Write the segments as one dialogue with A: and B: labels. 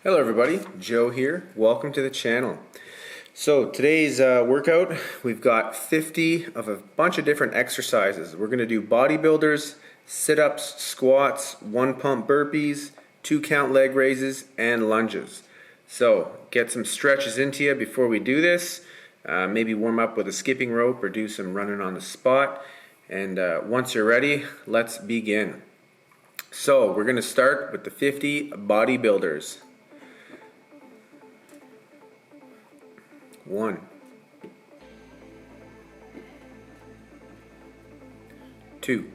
A: Hello everybody, Joe here. Welcome to the channel. So today's workout, we've got 50 of a bunch of different exercises. We're going to do bodybuilders, sit-ups, squats, 1-pump burpees, 2-count leg raises, and lunges. So get some stretches into you before we do this. Maybe warm up with a skipping rope or do some running on the spot. And once you're ready, let's begin. So we're going to start with the 50 bodybuilders. 1, 2,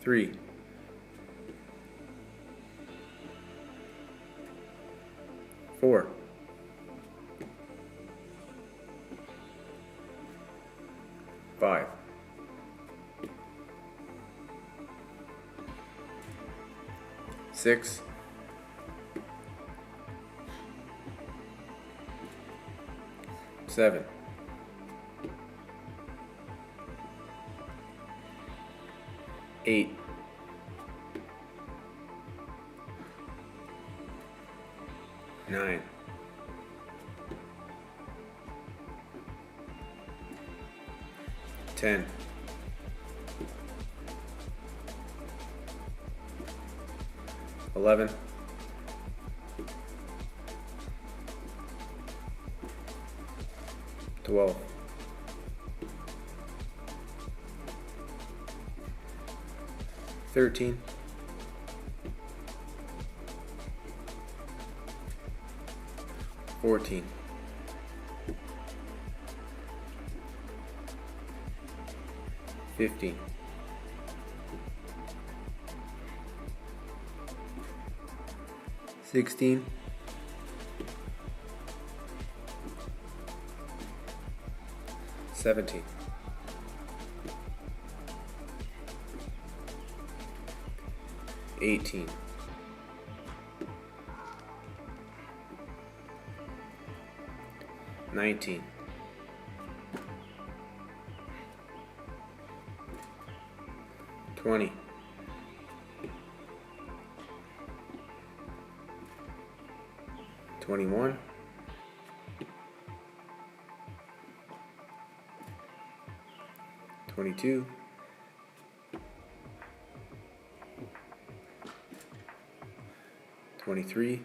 A: 3, 4, 5, 6, 7, 8, 9, 10, 11, 12, 13, 14, 15, 16, 17, 18, 19, 20, 21, 22, 23,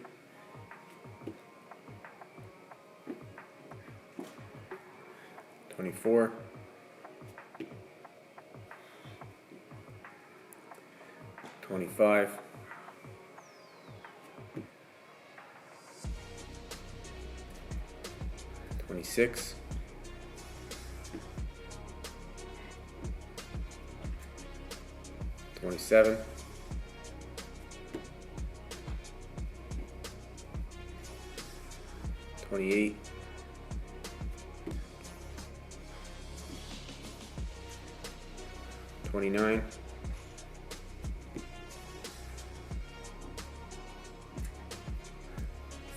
A: 24, 25, 26, 27, 28, 29,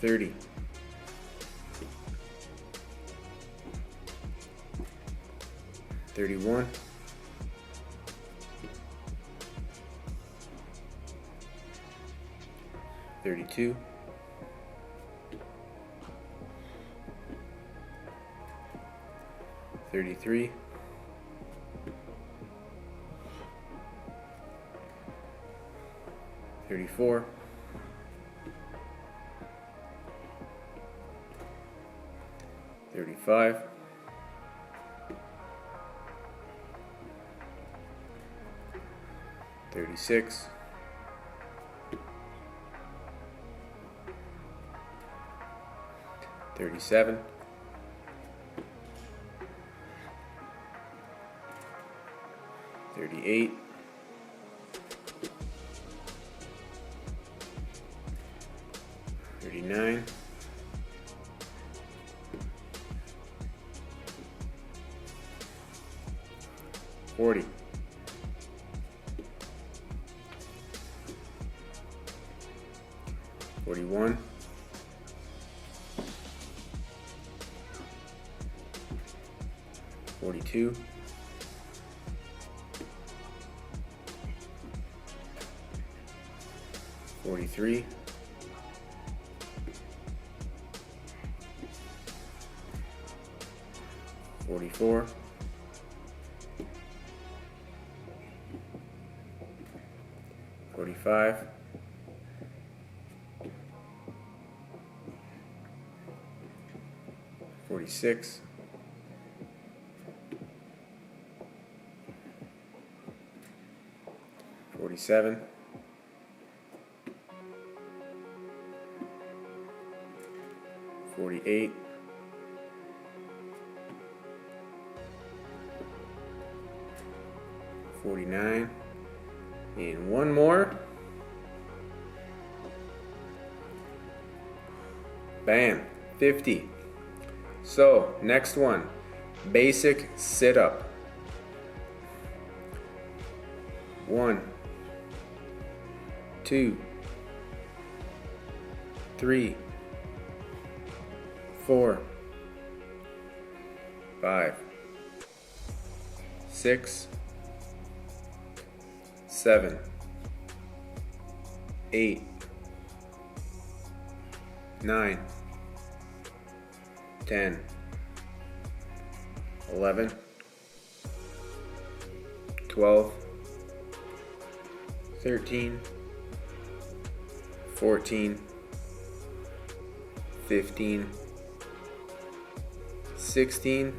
A: 30, 31, 32, 33, 34, 35, 36, 37, 38, 39, 40, 41, 42, 43, 44, 45, 46, 47, 48, 49, and one more. Bam, 50. So next one, basic sit-up. 1, 2, 3, 4, 5, 6, 7, 8, 9, 10, 11, 12, 13, 14, 15, 16,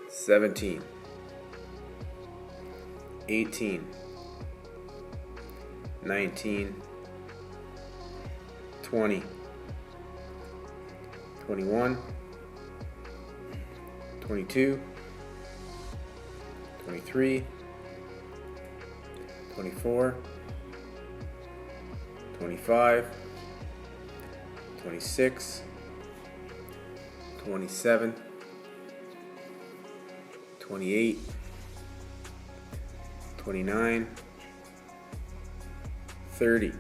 A: 17, 18, 19, 20, 21, 22, 23, 24, 25, 26, 27, 28, 29, 30,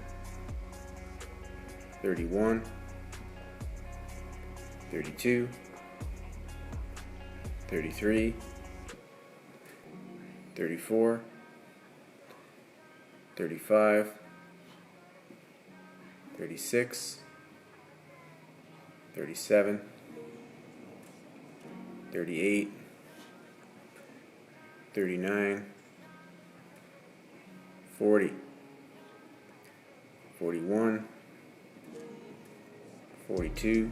A: 31, 32, 33, 34, 35, 36, 37, 38, 39, 40, 41, 42,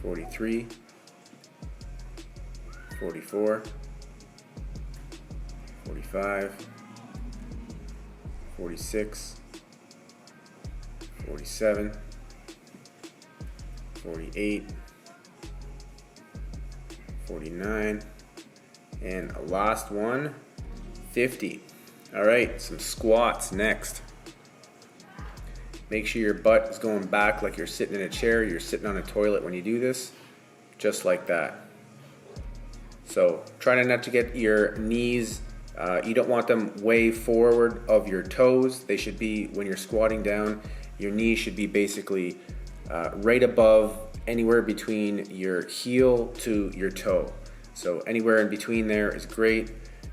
A: 43, 44, 45, 46, 47, 48, 49, and a last one, 50. All right, some squats next. Make sure your butt is going back like you're sitting in a chair, you're sitting on a toilet when you do this, just like that. So try not to get your knees, you don't want them way forward of your toes. They should be, when you're squatting down, your knees should be basically right above, anywhere between your heel to your toe. So anywhere in between there is great,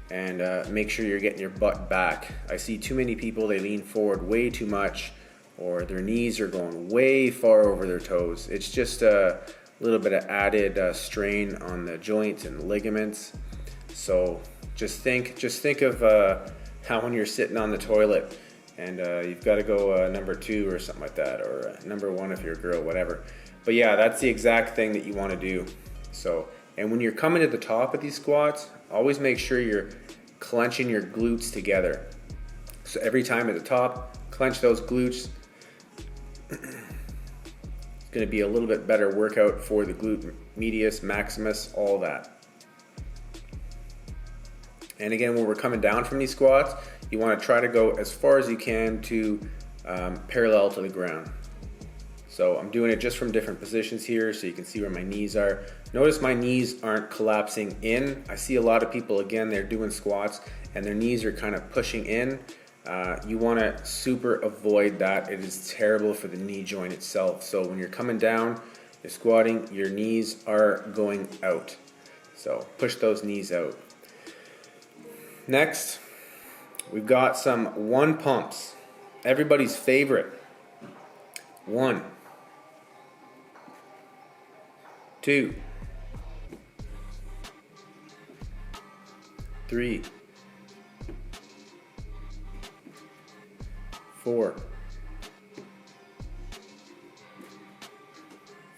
A: and make sure you're getting your butt back. I see too many people, they lean forward way too much, or their knees are going way far over their toes. It's just a little bit of added strain on the joints and ligaments. So just think of how when you're sitting on the toilet and you've got to go number 2 or something like that, or number 1 if you're a girl, whatever. But yeah, that's the exact thing that you want to do. So, and when you're coming to the top of these squats, always make sure you're clenching your glutes together. So every time at the top, clench those glutes. It's going to be a little bit better workout for the glute medius, maximus, all that. And again, when we're coming down from these squats, you want to try to go as far as you can to parallel to the ground. So I'm doing it just from different positions here so you can see where my knees are. Notice my knees aren't collapsing in. I see a lot of people, again, they're doing squats and their knees are kind of pushing in. You want to super avoid that. It is terrible for the knee joint itself. So when you're coming down, you're squatting, your knees are going out. So push those knees out. Next, We've got some 1 pumps. Everybody's favorite. 1, 2, 3, 4,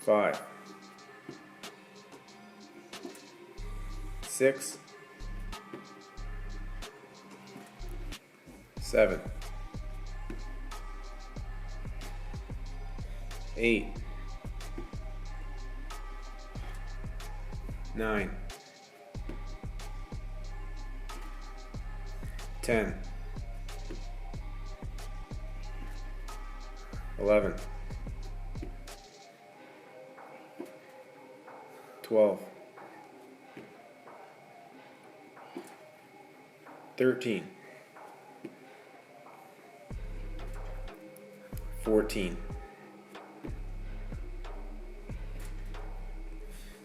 A: 5, 6, 7, 8, 9, 10, 11, 12, 13, 14,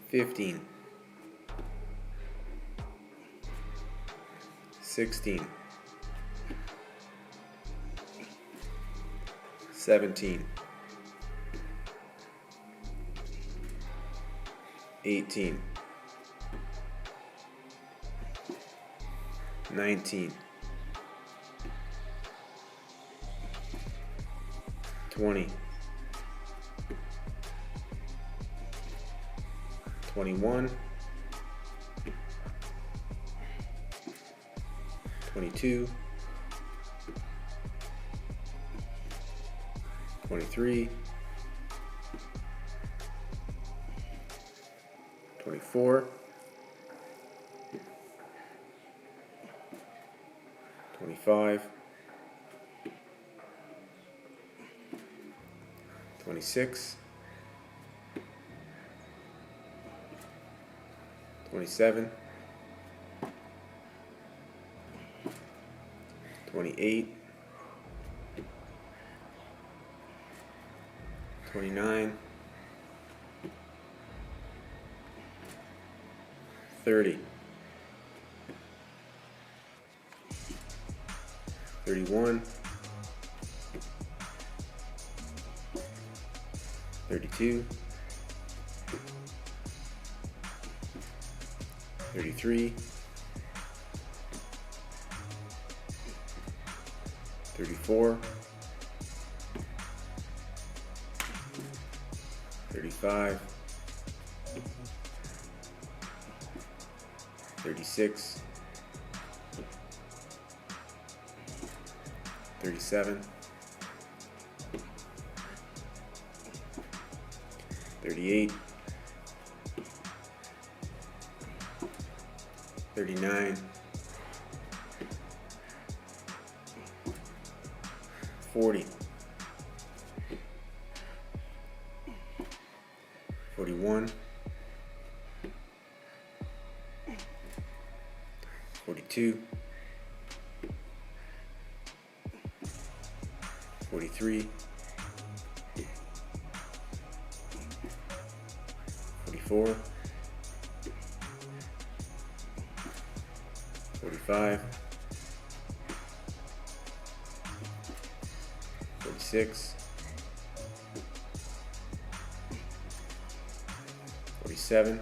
A: 15, 16, 17, 18, 19, 20, 21, 22, 23, 24, 25, 26, 27, 28, 29, 30, 31, 32, 33, 34, 35, 36, 37, 38, 39, 40, 41, 42, 43, 44, 45, 46, 47,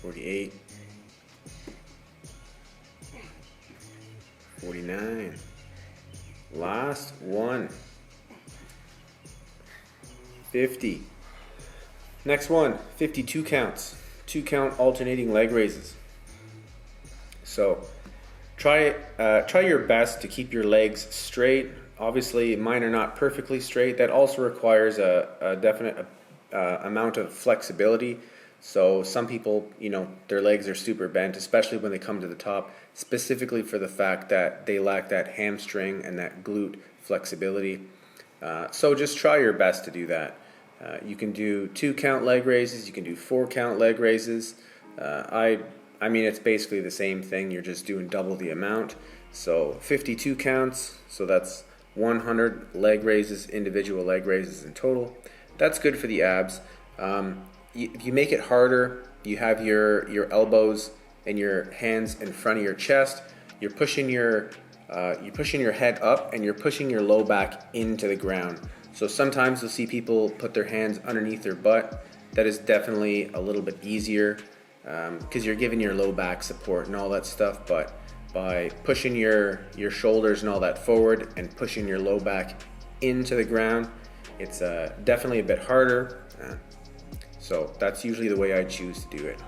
A: 48, 49. Last one. 50. Next one, 52 counts. 2 count alternating leg raises. So try your best to keep your legs straight. Obviously, mine are not perfectly straight. That also requires a definite amount of flexibility. So some people, their legs are super bent, especially when they come to the top, specifically for the fact that they lack that hamstring and that glute flexibility. So just try your best to do that. You can do 2 count leg raises. You can do 4 count leg raises. I mean, it's basically the same thing. You're just doing double the amount. So 52 counts. So that's 100 leg raises, individual leg raises in total. That's good for the abs. You make it harder. You have your elbows and your hands in front of your chest, you're pushing your head up and you're pushing your low back into the ground. So sometimes you'll see people put their hands underneath their butt. That is definitely a little bit easier because you're giving your low back support and all that stuff, but by pushing your shoulders and all that forward and pushing your low back into the ground, it's definitely a bit harder. So that's usually the way I choose to do it.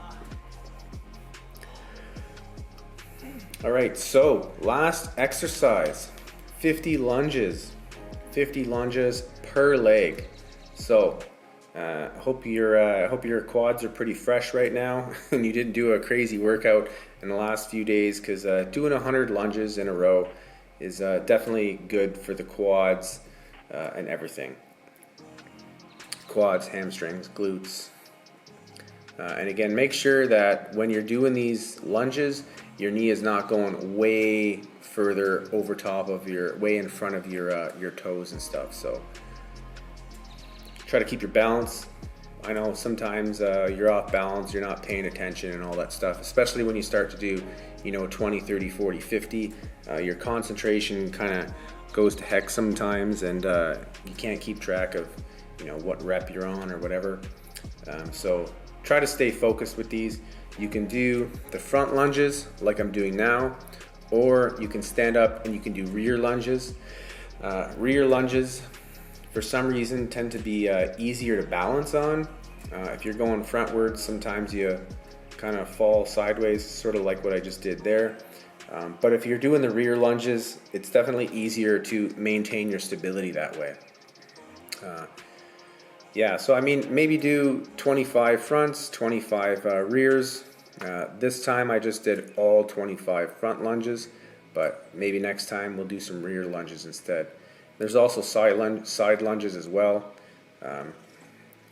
A: All right, so last exercise, 50 lunges per leg. So hope your quads are pretty fresh right now and you didn't do a crazy workout in the last few days, because doing 100 lunges in a row is definitely good for the quads and everything. Quads, hamstrings, glutes. And again, make sure that when you're doing these lunges, your knee is not going way further over top of way in front of your toes and stuff. So try to keep your balance. I know sometimes you're off balance, you're not paying attention and all that stuff, especially when you start to do, 20, 30, 40, 50. Your concentration kind of goes to heck sometimes, and you can't keep track of, what rep you're on or whatever. So try to stay focused with these. You can do the front lunges like I'm doing now, or you can stand up and you can do rear lunges. Rear lunges, for some reason, tend to be easier to balance on. If you're going frontwards, sometimes you kind of fall sideways, sort of like what I just did there. But if you're doing the rear lunges, it's definitely easier to maintain your stability that way. So I mean, maybe do 25 fronts, 25 rears. This time I just did all 25 front lunges, but maybe next time we'll do some rear lunges instead. There's also side lunges as well.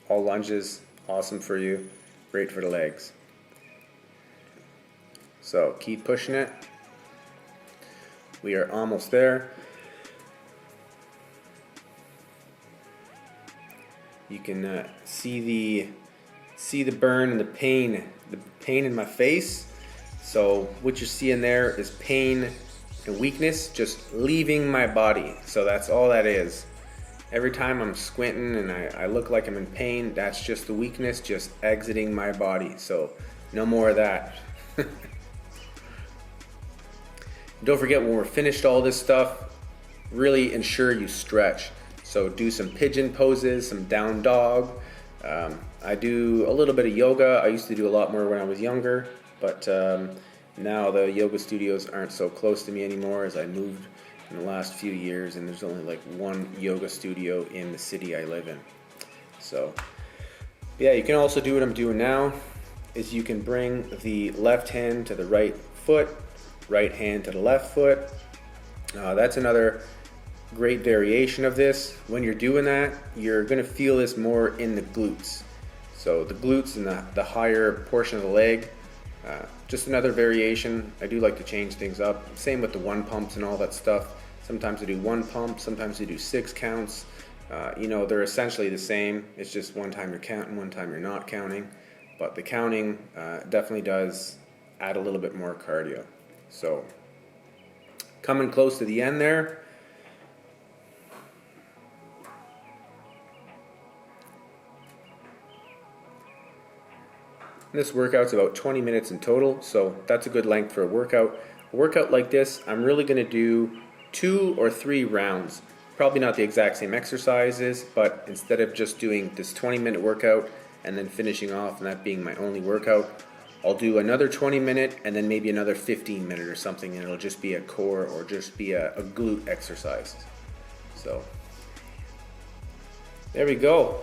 A: All lunges, awesome for you, great for the legs. So keep pushing it. We are almost there. You can see the burn and the pain in my face. So what you're seeing there is pain and weakness just leaving my body. So that's all that is. Every time I'm squinting and I look like I'm in pain, that's just the weakness just exiting my body. So no more of that. Don't forget, when we're finished all this stuff, really ensure you stretch. So do some pigeon poses, some down dog. I do a little bit of yoga. I used to do a lot more when I was younger, but now the yoga studios aren't so close to me anymore, as I moved in the last few years, and there's only like one yoga studio in the city I live in. So yeah, you can also do what I'm doing now, is you can bring the left hand to the right foot, right hand to the left foot. That's another great variation of this. When you're doing that, you're going to feel this more in the glutes. So the glutes and the higher portion of the leg. Just another variation. I do like to change things up. Same with the one pumps and all that stuff. Sometimes I do one pump, sometimes I do 6 counts. They're essentially the same. It's just one time you're counting, one time you're not counting. But the counting definitely does add a little bit more cardio. So coming close to the end there. This workout's about 20 minutes in total, so that's a good length for a workout. A workout like this, I'm really going to do 2 or 3 rounds. Probably not the exact same exercises, but instead of just doing this 20-minute workout and then finishing off and that being my only workout, I'll do another 20-minute and then maybe another 15-minute or something, and it'll just be a core or just be a glute exercise. So there we go.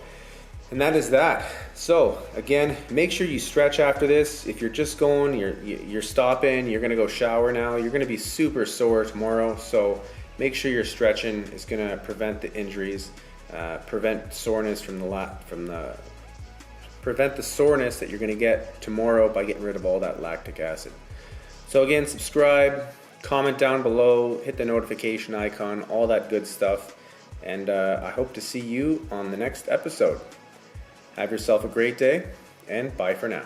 A: And that is that. So again, make sure you stretch after this. If you're just going, you're stopping, you're gonna go shower now, you're gonna be super sore tomorrow. So make sure you're stretching. It's gonna prevent the injuries, prevent soreness prevent the soreness that you're gonna get tomorrow by getting rid of all that lactic acid. So again, subscribe, comment down below, hit the notification icon, all that good stuff. And I hope to see you on the next episode. Have yourself a great day, and bye for now.